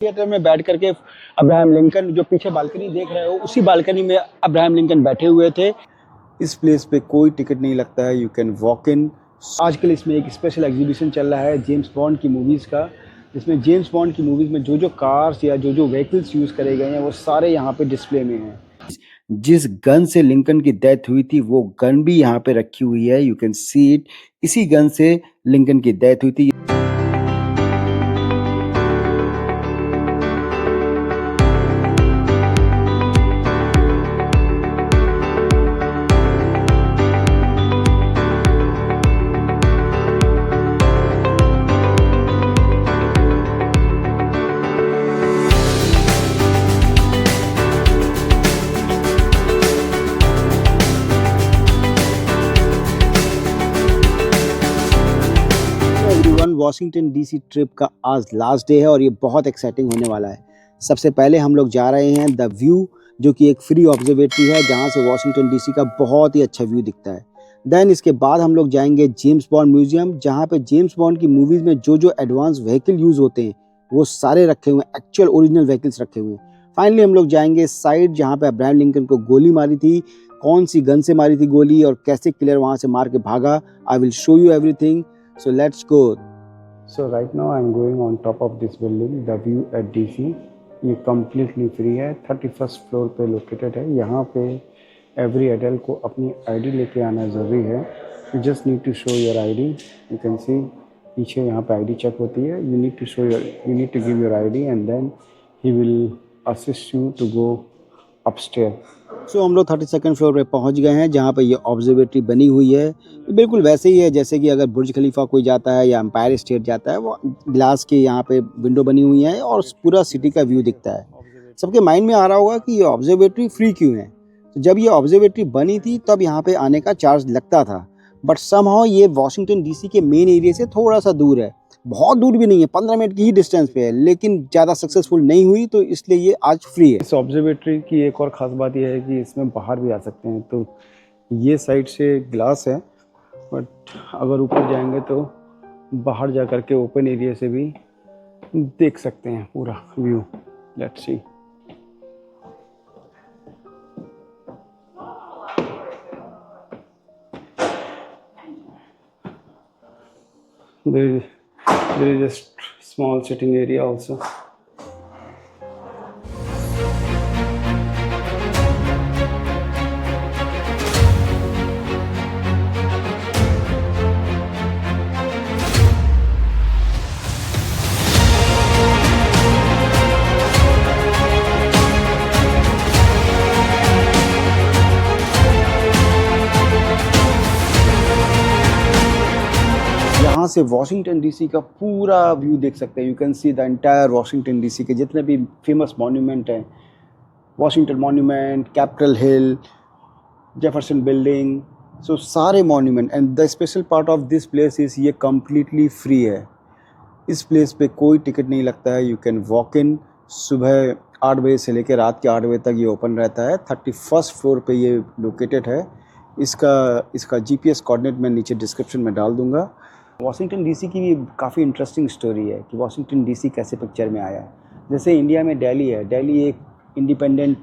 Theatre में बैठ करके अब्राहम लिंकन जो पीछे बालकनी देख रहे हो उसी बालकनी में अब्राहम लिंकन बैठे हुए थे। इस प्लेस पे कोई टिकट नहीं लगता है, यू कैन वॉक इन। आजकल इसमें एक स्पेशल एग्जीबिशन चल रहा है जेम्स बॉन्ड की मूवीज़ का, जिसमें जेम्स बॉन्ड की मूवीज़ में जो जो कार्स या जो जो व्हीकल्स यूज़ करे गए हैं वो सारे यहाँ पे डिस्प्ले में हैं। जिस गन से लिंकन की डेथ हुई थी वो गन भी यहाँ पे रखी हुई है, यू कैन सी इट। इसी गन से लिंकन की डेथ हुई थी। वॉशिंगटन डीसी ट्रिप का आज लास्ट डे है और ये बहुत एक्साइटिंग होने वाला है। सबसे पहले हम लोग जा रहे हैं द व्यू, जो कि एक फ्री ऑब्जर्वेटरी है जहाँ से वॉशिंगटन डीसी का बहुत ही अच्छा व्यू दिखता है। देन इसके बाद हम लोग जाएंगे जेम्स बॉन्ड म्यूजियम, जहाँ पे जेम्स बॉन्ड की मूवीज़ में जो जो एडवांस व्हीकल यूज़ होते हैं वो सारे रखे हुए हैं, एक्चुअल ओरिजिनल व्हीकल्स रखे हुए हैं। फाइनली हम लोग जाएंगे साइड जहाँ पे अब्राहम लिंकन को गोली मारी थी, कौन सी गन से मारी थी गोली और कैसे किलर वहाँ से मार के भागा। I will show you everything, so let's go. So right now I'm going on top of this building, the view at DC। ये completely free है, 31st फ्लोर पे लोकेटेड है। यहाँ पे एवरी एडल्ट को अपनी आईडी लेके आना ज़रूरी है। You just need to show your ID। You can see पीछे यहाँ पे आईडी चेक होती है। You need to give your ID and then he will assist you to go upstairs। सो हम लोग 32nd फ्लोर पे पहुंच गए हैं जहां पे ये ऑब्जर्वेटरी बनी हुई है। बिल्कुल वैसे ही है जैसे कि अगर बुर्ज खलीफा कोई जाता है या एम्पायर स्टेट जाता है, वो ग्लास की यहाँ पे विंडो बनी हुई है और पूरा सिटी का व्यू दिखता है। सबके माइंड में आ रहा होगा कि ये ऑब्जर्वेटरी फ्री क्यों है। तो जब ये ऑब्जर्वेटरी बनी थी तब यहाँ पे आने का चार्ज लगता था, बट समहाउ ये वॉशिंगटन डीसी के मेन एरिया से थोड़ा सा दूर है, बहुत दूर भी नहीं है, 15 मिनट की ही डिस्टेंस पे है, लेकिन ज़्यादा सक्सेसफुल नहीं हुई तो इसलिए ये आज फ्री है। इस ऑब्जर्वेटरी की एक और ख़ास बात यह है कि इसमें बाहर भी आ सकते हैं। तो ये साइड से ग्लास है, बट अगर ऊपर जाएंगे तो बाहर जा कर के ओपन एरिया से भी देख सकते हैं पूरा view. Let's see. There is a small sitting area also। यहाँ से वॉशिंगटन डीसी का पूरा व्यू देख सकते हैं। You can see the entire Washington DC के जितने भी फेमस मॉन्यूमेंट हैं, Washington monument, Capitol Hill, Jefferson building, so सारे monument. And the special part of this place is ये कम्प्लीटली फ्री है। इस प्लेस पे कोई टिकट नहीं लगता है, यू कैन वॉक इन। सुबह 8 बजे से लेकर रात के 8 बजे तक ये ओपन रहता है। 31st फ्लोर पे ये लोकेटेड है। इसका GPS कोऑर्डिनेट मैं नीचे डिस्क्रिप्शन में डाल दूँगा। वॉशिंगटन डीसी की भी काफ़ी इंटरेस्टिंग स्टोरी है कि वॉशिंगटन डीसी कैसे पिक्चर में आया। जैसे इंडिया में दिल्ली है, दिल्ली एक इंडिपेंडेंट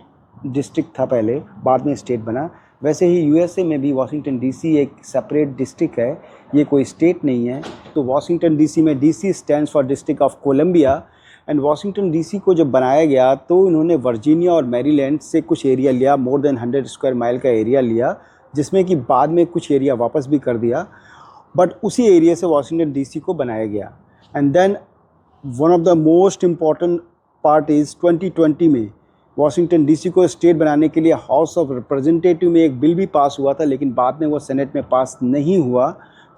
डिस्ट्रिक्ट था पहले, बाद में स्टेट बना, वैसे ही यूएसए में भी वॉशिंगटन डीसी एक सेपरेट डिस्ट्रिक्ट है, ये कोई स्टेट नहीं है। तो वॉशिंगटन डीसी में DC stands for district of Columbia. And Washington DC को जब बनाया गया तो इन्होंने वर्जीनिया और मैरीलैंड से कुछ एरिया लिया, मोर देन 100 स्क्वायर माइल का एरिया लिया, जिसमें कि बाद में कुछ एरिया वापस भी कर दिया, बट उसी एरिया से वॉशिंगटन डीसी को बनाया गया। And then one of the most important part is 2020 में वॉशिंगटन डीसी को स्टेट बनाने के लिए हाउस ऑफ रिप्रेजेंटेटिव में एक बिल भी पास हुआ था, लेकिन बाद में वो सेनेट में पास नहीं हुआ।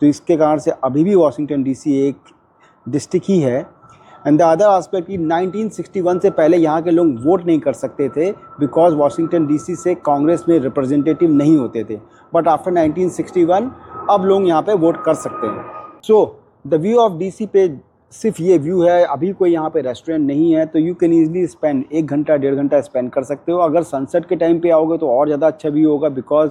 तो इसके कारण से अभी भी वॉशिंगटन डीसी एक डिस्ट्रिक्ट ही है। एंड द अदर आस्पेक्ट कि 1961 से पहले यहाँ के लोग वोट नहीं कर सकते थे, बिकॉज वॉशिंगटन डीसी से कांग्रेस में रिप्रेजेंटेटिव नहीं होते थे। बट आफ्टर 1961 अब लोग यहाँ पे वोट कर सकते हैं। So the view of DC पे सिर्फ ये व्यू है, अभी कोई यहाँ पे रेस्टोरेंट नहीं है, तो यू कैन ईजिली स्पेंड 1 घंटा 1.5 घंटा स्पेंड कर सकते हो। अगर सनसेट के टाइम पे आओगे तो और ज़्यादा अच्छा व्यू होगा, बिकॉज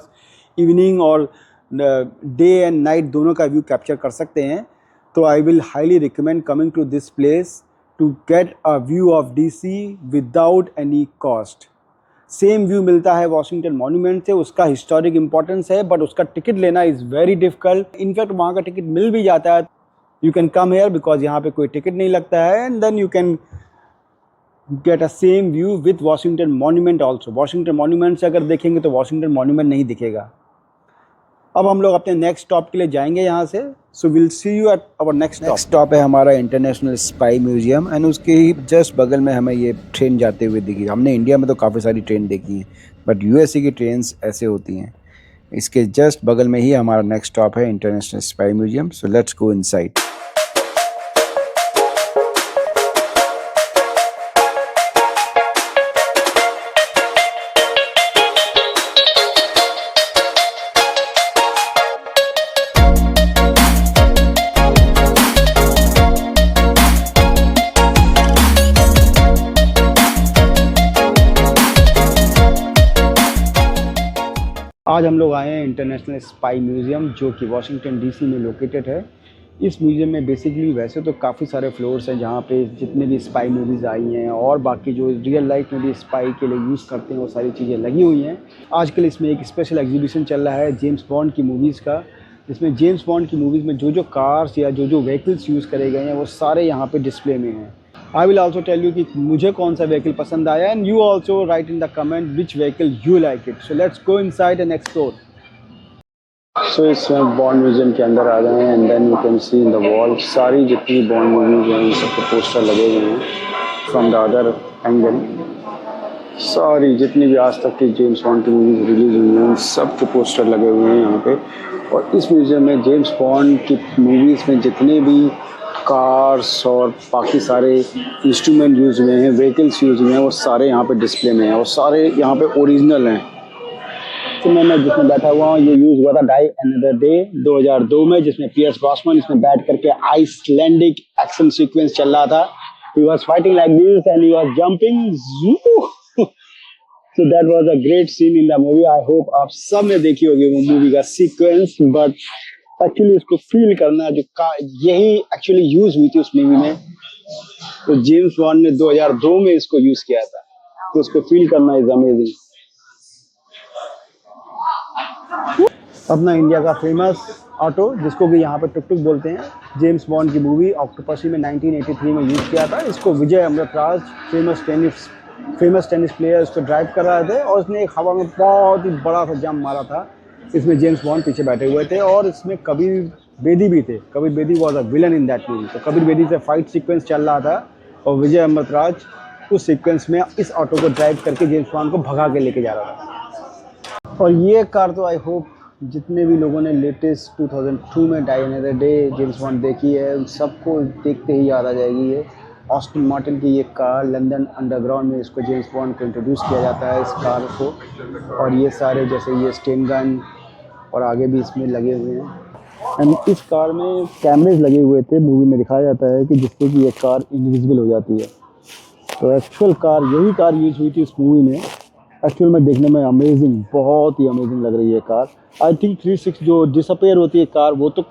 इवनिंग और डे एंड नाइट दोनों का व्यू कैप्चर कर सकते हैं। तो I will highly recommend coming to this place to get a view of DC without any cost. Same view मिलता है वॉशिंगटन मॉन्यूमेंट से, उसका हिस्टोरिक इंपॉर्टेंस है, बट उसका टिकट लेना इज़ वेरी डिफिकल्ट। इनफैक्ट वहाँ का टिकट मिल भी जाता है, you can come here because यहाँ पे कोई टिकट नहीं लगता है, and then you can get a same view with Washington monument also. Washington monument से अगर देखेंगे तो वॉशिंगटन मॉन्यूमेंट नहीं दिखेगा। अब हम लोग अपने नेक्स्ट स्टॉप के लिए जाएंगे यहाँ से, so will see you at our next stop है हमारा इंटरनेशनल स्पाई म्यूजियम, एंड उसके ही जस्ट बगल में हमें ये ट्रेन जाते हुए दिखी। हमने इंडिया में तो काफ़ी सारी ट्रेन देखी हैं, बट यूएसए की ट्रेन्स ऐसे होती हैं। इसके जस्ट बगल में ही हमारा नेक्स्ट स्टॉप है international spy museum, so let's go inside. आज हम लोग आए हैं इंटरनेशनल स्पाई म्यूज़ियम, जो कि वाशिंगटन डीसी में लोकेटेड है। इस म्यूज़ियम में बेसिकली वैसे तो काफ़ी सारे फ्लोर्स हैं जहाँ पे जितने भी स्पाई मूवीज़ आई हैं और बाकी जो रियल लाइफ में भी स्पाई के लिए यूज़ करते हैं वो सारी चीज़ें लगी हुई हैं। आजकल इसमें एक स्पेशल एग्जीबिशन चल रहा है जेम्स बॉन्ड की मूवीज़ का, जिसमें जेम्स बॉन्ड की मूवीज़ में जो जो कार्स या जो जो व्हीकल्स यूज़ करे गए हैं वो सारे यहाँ पर डिस्प्ले में हैं। I will also tell you कि मुझे कौन सा व्हीकल पसंद आया, and you also write in the comment which vehicle you like it. So let's go inside and explore. So इसमें बॉन्ड म्यूजियम के अंदर आ गए हैं, and then you can see in the wall सारी जितनी बॉन्ड मूवीज हैं उन सबके पोस्टर लगे हुए हैं फ्रॉम द अदर एंगल। सारी जितनी भी आज तक की जेम्स बॉन्ड की मूवीज रिलीज हुई हैं उन सब के पोस्टर लगे हुए हैं यहाँ पे। और इस म्यूजियम में जेम्स बॉन्ड की मूवीज़ में जितने भी कार्स और बाकी सारे इंस्ट्रूमेंट यूज़ हुए हैं, व्हीकल्स यूज़ हुए हैं, वो सारे यहाँ पे डिस्प्ले में हैं और सारे यहाँ पे ओरिजिनल हैं। तो मैं जिसमें बैठा हुआ हूँ ये यूज़ हुआ था डाई अनदर डे 2002 में, जिसमें पियर्स ब्रॉसनन इसमें बैठ करके आइसलैंडिक एक्शन सीक्वेंस चल रहा था। He was fighting like this and he was jumping. So that was a great seen in the movie. I hope आप सब ने देखी होगी वो मूवी का सीक्वेंस, बट एक्चुअली इसको फील करना जो यही एक्चुअली यूज हुई थी उस मूवी में, तो जेम्स बॉन्ड ने 2002 में इसको यूज किया था, तो उसको फील करना इज अमेजिंग। अपना इंडिया का फेमस ऑटो जिसको कि यहाँ पे टुक टुक बोलते हैं, जेम्स बॉन्ड की मूवी ऑक्टोपसी में 1983 में यूज किया था। इसको Vijay Amritraj famous tennis player इसको ड्राइव कर रहे थे और उसने एक हवा में बहुत ही बड़ा सा जंप मारा था। इसमें जेम्स बॉन्ड पीछे बैठे हुए थे और इसमें कबीर बेदी भी थे। Kabir Bedi was a villain in that movie. तो कबीर बेदी से फाइट सीक्वेंस चल रहा था और विजय अमृतराज उस सीक्वेंस में इस ऑटो को ड्राइव करके जेम्स बॉन्ड को भगा के लेके जा रहा था। और ये कार तो आई होप जितने भी लोगों ने लेटेस्ट 2002 में die another day James Bond देखी है उन सबको देखते ही याद आ जाएगी। ये ऑस्टिन मार्टिन की ये कार, लंदन अंडरग्राउंड में इसको जेम्स बॉन्ड को इंट्रोड्यूस किया जाता है इस कार को। और ये सारे जैसे ये स्टेन गन और आगे भी इसमें लगे हुए हैं। एंड इस कार में कैमरेज लगे हुए थे, मूवी में दिखाया जाता है कि जिससे कि ये कार इनविजिबल हो जाती है। तो एक्चुअल कार यही कार यूज हुई थी इस मूवी में। एक्चुअल में देखने में अमेजिंग, बहुत ही अमेजिंग लग रही है कार। आई थिंक 360 जो डिसअपेयर होती है कार वो तो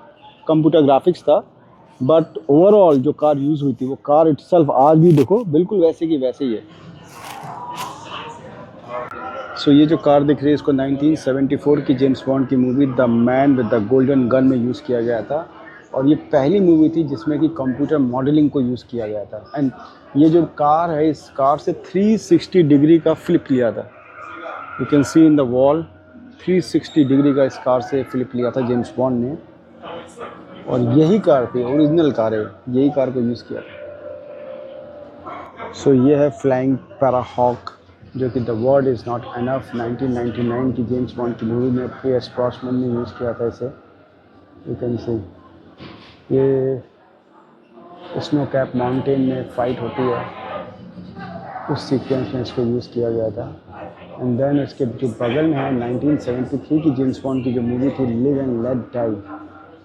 कंप्यूटर ग्राफिक्स था, बट ओवरऑल जो कार यूज़ हुई थी वो कार इटसेल्फ आज भी देखो बिल्कुल वैसे की वैसे ही है। सो ये जो कार दिख रही है इसको 1974 की जेम्स बॉन्ड की movie the man with the golden gun में यूज़ किया गया था। और ये पहली मूवी थी जिसमें कि कंप्यूटर मॉडलिंग को यूज़ किया गया था। एंड ये जो कार है इस कार से 360 डिग्री का फ्लिप लिया था। You can see in the wall 360 degree का इस कार से फ्लिप लिया था जेम्स बॉन्ड ने। और यही कार थी, ओरिजिनल कार है, यही कार को यूज़ किया था। सो ये है फ्लाइंग पैराहॉक जो कि the word is not enough 1999 की जेम्स बॉन्ड की मूवी में पियर्स ब्रॉसनन ने यूज़ किया था इसे। यू कैन सी ये स्नो कैप माउंटेन में फाइट होती है उस सीक्वेंस में इसको यूज़ किया गया था। एंड देन इसके जो बगल में है 1973 की जेम्स बॉन्ड की जो मूवी थी लिव एंड लेट डाई,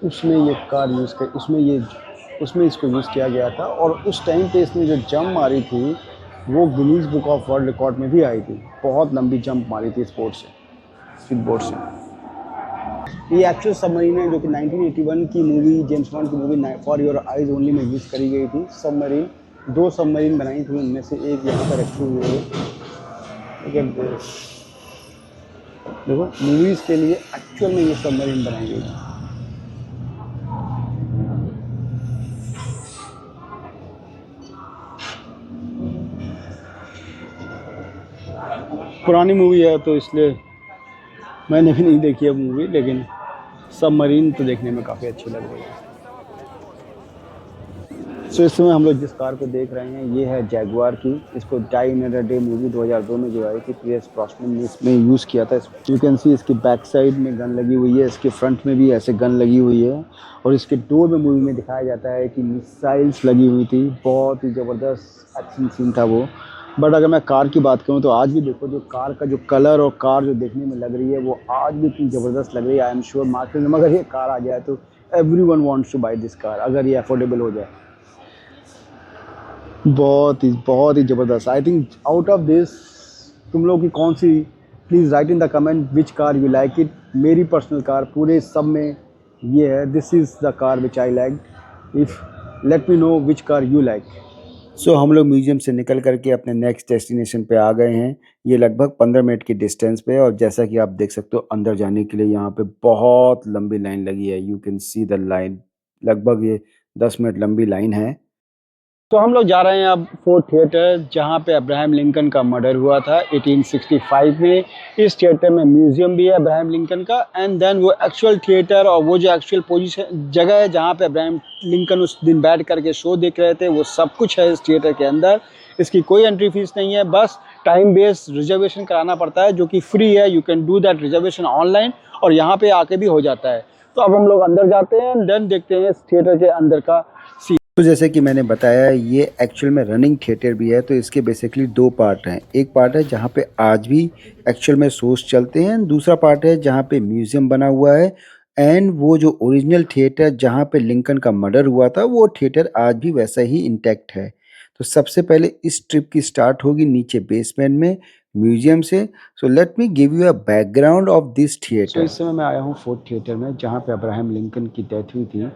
उसमें ये कार यूज़ कर उसमें इसको यूज़ किया गया था। और उस टाइम पे इसने जो जंप मारी थी वो Guinness book of world record में भी आई थी। बहुत लंबी जंप मारी थी स्पीड बोट से। ये एक्चुअल सबमरीन है जो कि 1981 की मूवी जेम्स बॉन्ड की movie for your eyes only में यूज़ करी गई थी सबमरीन। 2 सबमरीन बनाई थी, उनमें से एक यहाँ पर रखी हुई है। लेकिन देखो मूवीज़ के लिए एक्चुअल में ये सबमरीन बनाई गई है। पुरानी मूवी है तो इसलिए मैंने भी नहीं देखी है मूवी, लेकिन सबमरीन तो देखने में काफ़ी अच्छी लग रही है। सो इस समय हम लोग जिस कार को देख रहे हैं ये है जैगुआर की। इसको die in a day movie 2002 में जो आई थी, पीएस ब्रॉसनन ने इसमें यूज़ किया था। यू कैन सी इसकी बैक साइड में गन लगी हुई है, इसके फ्रंट में भी ऐसे गन लगी हुई है, और इसके डोर में मूवी में दिखाया जाता है कि मिसाइल्स लगी हुई थी। बहुत ही ज़बरदस्त एक्शन सीन था वो। बट अगर मैं कार की बात करूँ तो आज भी देखो जो कार का जो कलर और कार जो देखने में लग रही है वो आज भी इतनी ज़बरदस्त लग रही है। आई एम श्योर मार्केट में अगर ये कार आ जाए तो everyone wants to buy this car, अगर ये अफोर्डेबल हो जाए। बहुत ही ज़बरदस्त। I think out of this तुम लोग की कौन सी, please write in the comment which car you like it. मेरी पर्सनल कार पूरे सब में ये है, this is the car which I like. If let me know which car you like. So हम लोग म्यूजियम से निकल करके अपने नेक्स्ट डेस्टिनेशन पे आ गए हैं। ये लगभग 15 मिनट की डिस्टेंस पे है, और जैसा कि आप देख सकते हो अंदर जाने के लिए यहाँ पे बहुत लंबी लाइन लगी है। You can see the line, लगभग ये 10 मिनट लंबी लाइन है। तो हम लोग जा रहे हैं अब फोर्ड थिएटर, जहाँ पे अब्राहम लिंकन का मर्डर हुआ था 1865 में। इस थिएटर में म्यूजियम भी है अब्राहम लिंकन का, एंड देन वो एक्चुअल थिएटर और वो जो एक्चुअल पोजीशन जगह है जहाँ पे अब्राहम लिंकन उस दिन बैठ करके शो देख रहे थे, वो सब कुछ है इस थिएटर के अंदर। इसकी कोई एंट्री फीस नहीं है, बस टाइम बेस्ड रिजर्वेशन कराना पड़ता है जो कि फ्री है। You can do that reservation online, और यहाँ पे आके भी हो जाता है। तो अब हम लोग अंदर जाते हैं, देन देखते हैं इस थिएटर के अंदर का सीन। तो जैसे कि मैंने बताया ये एक्चुअल में रनिंग थिएटर भी है, तो इसके बेसिकली 2 पार्ट हैं। एक पार्ट है जहाँ पे आज भी एक्चुअल में शोज चलते हैं, दूसरा पार्ट है जहाँ पे म्यूजियम बना हुआ है। एंड वो जो ओरिजिनल थिएटर जहाँ पे लिंकन का मर्डर हुआ था वो थिएटर आज भी वैसा ही इंटैक्ट है। तो सबसे पहले इस ट्रिप की स्टार्ट होगी नीचे बेसमेंट में म्यूजियम से। So let me give you a background of this theatre. इस समय मैं आया हूँ फोर्ड थिएटर में, जहाँ पे अब्राहम लिंकन की डेथ हुई थी।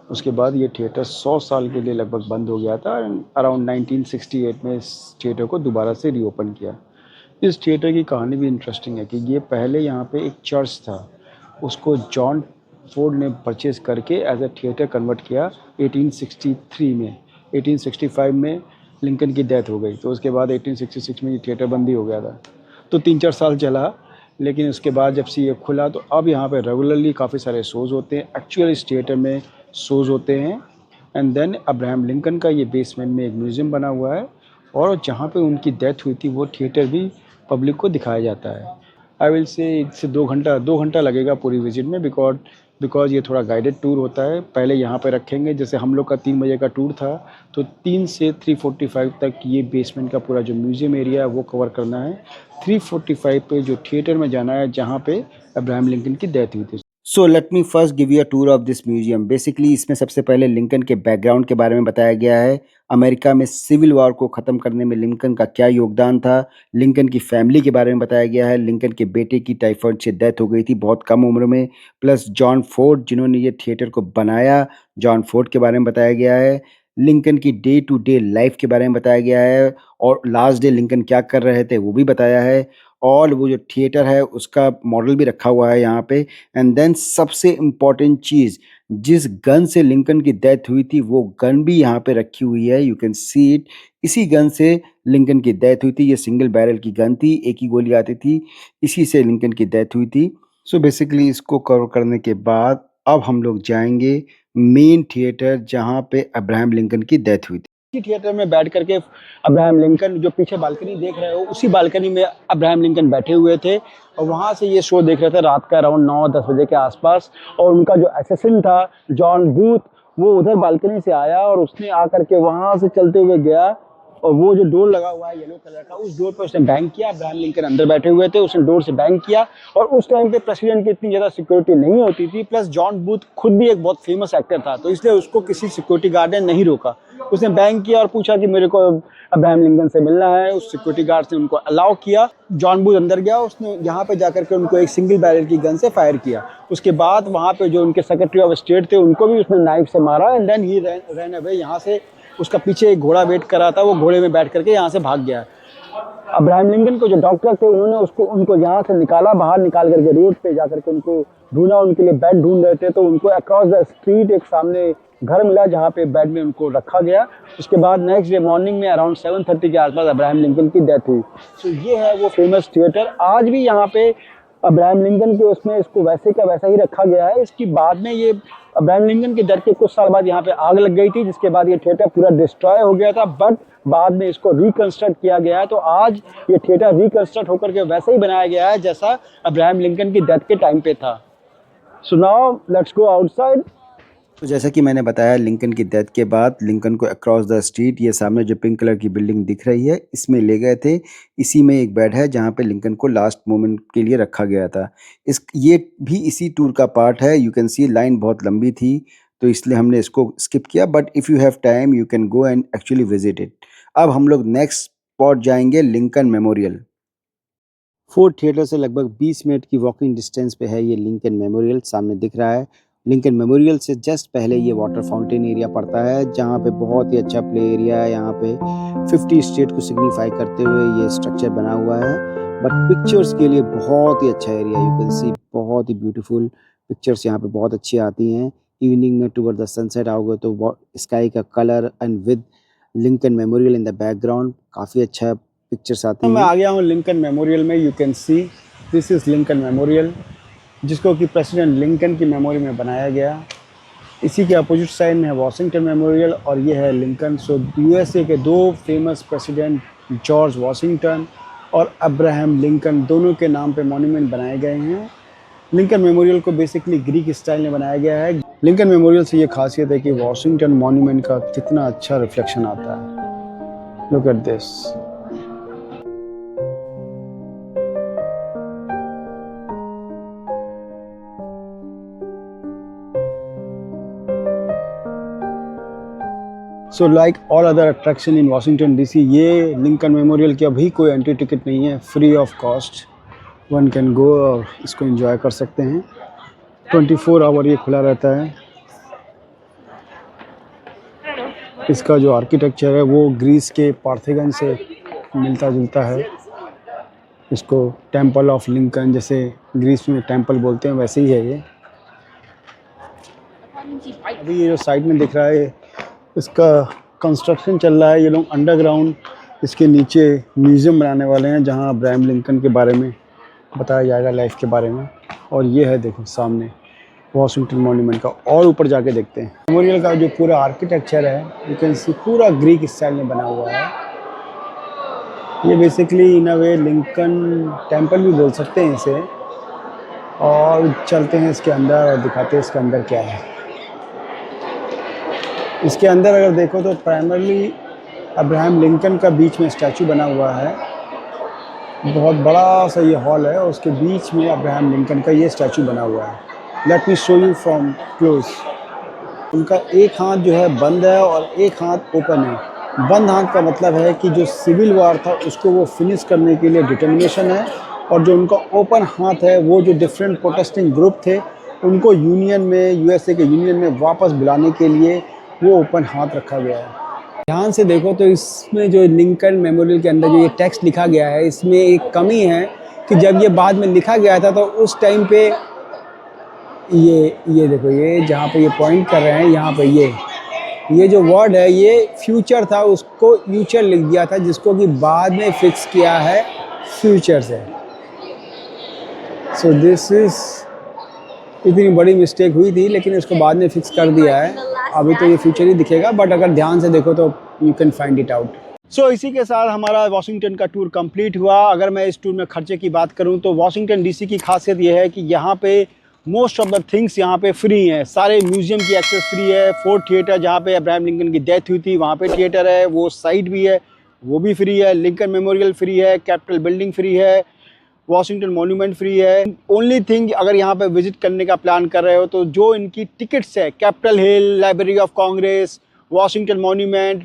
उसके बाद ये थिएटर 100 साल के लिए लगभग बंद हो गया था। अराउंड 1968 में इस थिएटर को दोबारा से रीओपन किया। इस थिएटर की कहानी भी इंटरेस्टिंग है कि ये पहले यहाँ पे एक चर्च था, उसको जॉन फोर्ड ने परचेज करके एज अ थिएटर कन्वर्ट किया 1863 में। 1865 में लिंकन की डेथ हो गई, तो उसके बाद 1866 में ये थिएटर बंद ही हो गया था। तो 3-4 साल चला, लेकिन उसके बाद जब से ये खुला तो अब यहाँ पे रेगुलरली काफ़ी सारे शोज़ होते हैं। एक्चुअल इस थिएटर में शोज़ होते हैं। एंड देन अब्राहम लिंकन का ये बेसमेंट में एक म्यूज़ियम बना हुआ है, और जहाँ पे उनकी डेथ हुई थी वो थिएटर भी पब्लिक को दिखाया जाता है। आई विल से 1 से 2 घंटा लगेगा पूरी विजिट में, बिकॉज ये थोड़ा गाइडेड टूर होता है। पहले यहाँ पे रखेंगे, जैसे हम लोग का 3 बजे का टूर था, तो 3 से 3:45 तक ये बेसमेंट का पूरा जो म्यूज़ियम एरिया है वो कवर करना है। 3:45 पे जो थिएटर में जाना है जहाँ पे अब्राहम लिंकन की डेथ हुई थी। So let me first give you a tour of this museum. Basically इसमें सबसे पहले लिंकन के बैकग्राउंड के बारे में बताया गया है। अमेरिका में सिविल वॉर को ख़त्म करने में लिंकन का क्या योगदान था। लिंकन की फैमिली के बारे में बताया गया है। लिंकन के बेटे की टाइफाइड से डेथ हो गई थी बहुत कम उम्र में। प्लस जॉन फोर्ड जिन्होंने ये थिएटर को बनाया, जॉन फोर्ड के बारे में बताया गया है। लिंकन की डे टू डे लाइफ के बारे में बताया गया है, और लास्ट डे लिंकन क्या कर रहे थे वो भी बताया है। और वो जो थिएटर है उसका मॉडल भी रखा हुआ है यहाँ पे। एंड देन सबसे इम्पॉर्टेंट चीज़, जिस गन से लिंकन की डेथ हुई थी वो गन भी यहाँ पे रखी हुई है। You can see it. इसी गन से लिंकन की डेथ हुई थी। ये सिंगल बैरल की गन थी, एक ही गोली आती थी, इसी से लिंकन की डेथ हुई थी। सो बेसिकली इसको कवर करने के बाद अब हम लोग जाएंगे मेन थिएटर जहाँ पे अब्राहम लिंकन की डेथ हुई थी। इसी थिएटर में बैठ करके अब्राहम लिंकन, जो पीछे बालकनी देख रहे हो, उसी बालकनी में अब्राहम लिंकन बैठे हुए थे, और वहाँ से ये शो देख रहे थे रात का अराउंड 9-10 बजे के आसपास। और उनका जो असिस्टेंट था जॉन बूथ, वो उधर बालकनी से आया और उसने आकर के वहाँ से चलते हुए गया, और वो जो डोर लगा हुआ है येलो कलर का, उस डोर पर उसने बैंग किया। अब्राहम लिंकन अंदर बैठे हुए थे, उसने डोर से बैंग किया। और उस टाइम पे प्रेसिडेंट की इतनी ज़्यादा सिक्योरिटी नहीं होती थी, प्लस जॉन बूथ खुद भी एक बहुत फेमस एक्टर था, तो इसलिए उसको किसी सिक्योरिटी गार्ड ने नहीं रोका। उसने बैंग किया और पूछा कि मेरे को अब्राहम लिंकन से मिलना है। उस सिक्योरिटी गार्ड ने उनको अलाउ किया। जॉन बूथ अंदर गया, उसने यहाँ पे जाकर के उनको एक सिंगल बैरल की गन से फायर किया। उसके बाद वहाँ पे जो उनके सेक्रेटरी ऑफ स्टेट थे उनको भी उसने नाइफ से मारा, and then he ran away यहाँ से। उसका पीछे एक घोड़ा वेट कर रहा था, वो घोड़े में बैठ करके यहाँ से भाग गया। अब्राहम लिंकन को जो डॉक्टर थे उन्होंने उनको यहाँ से निकाला, बाहर निकाल करके रोड पे जा करके उनको ढूंढा, उनके लिए बेड ढूंढ रहे थे, तो उनको अक्रॉस द स्ट्रीट एक सामने घर मिला जहाँ पे बेड में उनको रखा गया। उसके बाद नेक्स्ट डे मॉर्निंग में अराउंड 7:30 के आसपास अब्राहम लिंकन की डेथ हुई। सो ये है वो फेमस थिएटर। आज भी यहाँ पे अब्राहम लिंकन के उसमें इसको वैसे का वैसा ही रखा गया है। इसकी बाद में ये अब्राहम लिंकन की डेथ के कुछ साल बाद यहाँ पे आग लग गई थी, जिसके बाद ये थिएटर पूरा डिस्ट्रॉय हो गया था, बट बाद में इसको रिकंस्ट्रक्ट किया गया है। तो आज ये थिएटर रिकंस्ट्रक्ट होकर के वैसे ही बनाया गया है जैसा अब्राहम लिंकन की डेथ के टाइम पे था। So now let's go outside. तो जैसा कि मैंने बताया, लिंकन की डेथ के बाद लिंकन को अक्रॉस द स्ट्रीट, ये सामने जो पिंक कलर की बिल्डिंग दिख रही है, इसमें ले गए थे। इसी में एक बेड है जहाँ पे लिंकन को लास्ट मोमेंट के लिए रखा गया था। ये भी इसी टूर का पार्ट है। यू कैन सी लाइन बहुत लंबी थी तो इसलिए हमने इसको स्किप किया, but if you have time you can go and actually visit it. अब हम लोग नेक्स्ट स्पॉट जाएंगे, लिंकन मेमोरियल। फोर्ट थिएटर से लगभग 20 मिनट की वॉकिंग डिस्टेंस पे है ये लिंकन मेमोरियल, सामने दिख रहा है। लिंकन मेमोरियल से जस्ट पहले ये वाटर फाउंटेन एरिया पड़ता है, जहाँ पे बहुत ही अच्छा प्ले एरिया है। यहाँ पे 50 स्टेट को सिग्निफाई करते हुए ये स्ट्रक्चर बना हुआ है, बट पिक्चर्स के लिए बहुत ही अच्छा एरिया। यू कैन सी बहुत ही ब्यूटीफुल पिक्चर्स यहाँ पे बहुत अच्छी आती हैं। इवनिंग में टुवर्ड द सनसेट आओगे तो स्काई का colour and with Lincoln memorial in the background काफ़ी अच्छा पिक्चर्स आती हैं। मैं आ गया हूँ लिंकन मेमोरियल में। You can see this is Lincoln memorial, जिसको कि प्रेसिडेंट लिंकन की मेमोरी में बनाया गया। इसी के अपोजिट साइड में है वॉशिंगटन मेमोरियल और ये है लिंकन। सो यूएसए के दो फेमस प्रेसिडेंट जॉर्ज वॉशिंगटन और अब्राहम लिंकन, दोनों के नाम पे मॉन्यूमेंट बनाए गए हैं। लिंकन मेमोरियल को बेसिकली ग्रीक स्टाइल में बनाया गया है। लिंकन मेमोरियल से ये खासियत है कि वॉशिंगटन मॉन्यूमेंट का कितना अच्छा रिफ्लेक्शन आता है। Look at this. So like all other attraction in Washington DC, ये लिंकन मेमोरियल की अभी कोई एंट्री टिकट नहीं है, free of cost one can go और इसको एंजॉय कर सकते हैं। 24 आवर ये खुला रहता है। इसका जो आर्किटेक्चर है वो ग्रीस के पार्थेगन से मिलता जुलता है। इसको टेम्पल ऑफ लिंकन, जैसे ग्रीस में टेम्पल बोलते हैं, वैसे ही है ये। अभी ये जो साइड में दिख रहा है इसका कंस्ट्रक्शन चल रहा है। ये लोग अंडरग्राउंड इसके नीचे म्यूज़ियम बनाने वाले हैं, जहां अब्राहम लिंकन के बारे में बताया जाएगा, लाइफ के बारे में। और ये है देखो सामने वॉशिंगटन मॉन्यूमेंट का, और ऊपर जाके देखते हैं। मेमोरियल का जो पूरा आर्किटेक्चर है यू कैन सी पूरा ग्रीक स्टाइल में बना हुआ है। ये बेसिकली इन अ वे लिंकन टेम्पल भी बोल सकते हैं इसे। और चलते हैं इसके अंदर और दिखाते हैं इसके अंदर क्या है। इसके अंदर अगर देखो तो प्राइमरली अब्राहम लिंकन का बीच में स्टैचू बना हुआ है। बहुत बड़ा सा ये हॉल है और उसके बीच में अब्राहम लिंकन का ये स्टैचू बना हुआ है। Let me show you from close. उनका एक हाथ जो है बंद है और एक हाथ ओपन है। बंद हाथ का मतलब है कि जो सिविल वार था उसको वो फिनिश करने के लिए डिटर्मिनेशन है, और जो उनका ओपन हाथ है वो जो डिफरेंट प्रोटेस्टिंग ग्रुप थे उनको यूनियन में, यूएसए के यूनियन में वापस बुलाने के लिए वो ओपन हाथ रखा गया है। ध्यान से देखो तो इसमें जो लिंकन मेमोरियल के अंदर जो ये टेक्स्ट लिखा गया है, इसमें एक कमी है कि जब ये बाद में लिखा गया था तो उस टाइम पे ये देखो, ये जहाँ पे ये पॉइंट कर रहे हैं, यहाँ पे ये जो वर्ड है ये फ्यूचर था, उसको फ्यूचर लिख दिया था, जिसको कि बाद में फिक्स किया है फ्यूचर से। सो दिस इज, इतनी बड़ी मिस्टेक हुई थी लेकिन इसको बाद में फिक्स कर दिया है। अभी तो ये फ्यूचर ही दिखेगा, बट अगर ध्यान से देखो तो you can find it out. So इसी के साथ हमारा वॉशिंगटन का टूर कंप्लीट हुआ। अगर मैं इस टूर में खर्चे की बात करूं तो वॉशिंगटन डीसी की खासियत ये है कि यहाँ पे मोस्ट ऑफ द थिंग्स यहाँ पे फ्री हैं। सारे म्यूजियम की एक्सेस फ्री है। फोर्ट थिएटर जहाँ पे अब्राहम लिंकन की डेथ हुई थी वहाँ पे थिएटर है, वो साइट भी है, वो भी फ्री है। लिंकन मेमोरियल फ्री है, कैपिटल बिल्डिंग फ्री है, वॉशिंगटन मॉन्यूमेंट फ्री है। ओनली थिंग, अगर यहाँ पे विजिट करने का प्लान कर रहे हो तो जो इनकी टिकट्स है, Capitol Hill, Library of Congress, Washington Monument,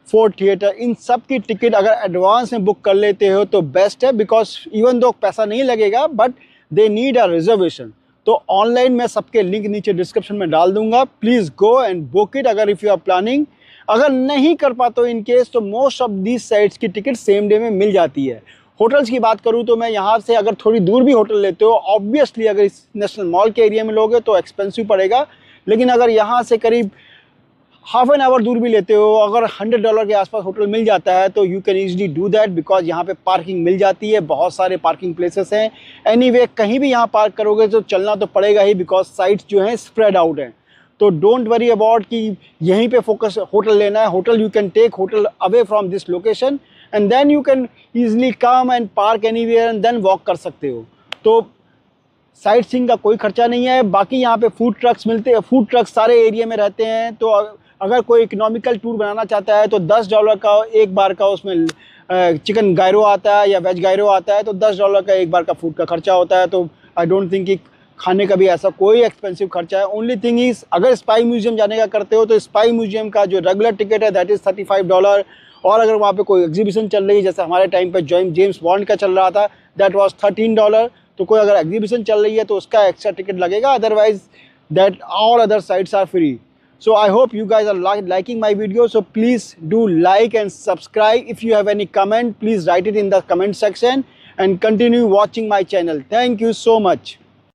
Ford Theatre, इन सब की टिकट अगर एडवांस में बुक कर लेते हो तो बेस्ट है, बिकॉज इवन दो पैसा नहीं लगेगा but they need a reservation. तो ऑनलाइन मैं सबके लिंक नीचे डिस्क्रिप्शन में डाल दूंगा, please go and book it अगर इफ़ यू आर प्लानिंग। अगर नहीं कर पाते हो इन केस, तो मोस्ट ऑफ दीज साइट्स की टिकट सेम डे में मिल जाती है। होटल्स की बात करूँ तो मैं यहाँ से अगर थोड़ी दूर भी होटल लेते हो, ऑब्वियसली अगर इस नेशनल मॉल के एरिया में लोगे तो एक्सपेंसिव पड़ेगा, लेकिन अगर यहाँ से करीब हाफ एन आवर दूर भी लेते हो, अगर $100 के आसपास होटल मिल जाता है तो you can easily do that, because यहाँ पे पार्किंग मिल जाती है, बहुत सारे पार्किंग प्लेसेस हैं। एनीवे कहीं भी यहाँ पार्क करोगे तो चलना तो पड़ेगा ही, बिकॉज साइट्स जो हैं स्प्रेड आउट हैं। तो डोंट वरी अबाउट कि यहीं पे फोकस होटल लेना है। Hotel you can take hotel away from this location and then you can easily come and park anywhere and then walk कर सकते हो। तो साइट सीइंग का कोई खर्चा नहीं है। बाकी यहाँ पे फूड ट्रक्स मिलते हैं, फूड ट्रक्स सारे एरिया में रहते हैं। तो अगर कोई इकोनॉमिकल टूर बनाना चाहता है तो $10 का एक बार का उसमें चिकन गायरो आता है या वेज गायरो आता है, तो $10 का एक बार का फूड का खर्चा होता है। तो आई डोंट थिंक कि खाने का भी ऐसा कोई एक्सपेंसिव खर्चा है। ओनली थिंग इज़, अगर स्पाई म्यूजियम जाने का करते हो तो स्पाई म्यूजियम का जो रेगुलर टिकट है दैट इज़ $35, और अगर वहाँ पे कोई एग्जीबिशन चल रही है, जैसे हमारे टाइम पे जेम्स बॉन्ड का चल रहा था, दैट वाज $13। तो कोई अगर एग्जीबिशन चल रही है तो उसका एक्स्ट्रा टिकट लगेगा, otherwise that all other sites are free. So I hope you guys are liking my video. So please do like and subscribe. If you have any comment, please write it in the comment section and continue watching my channel. Thank you so much.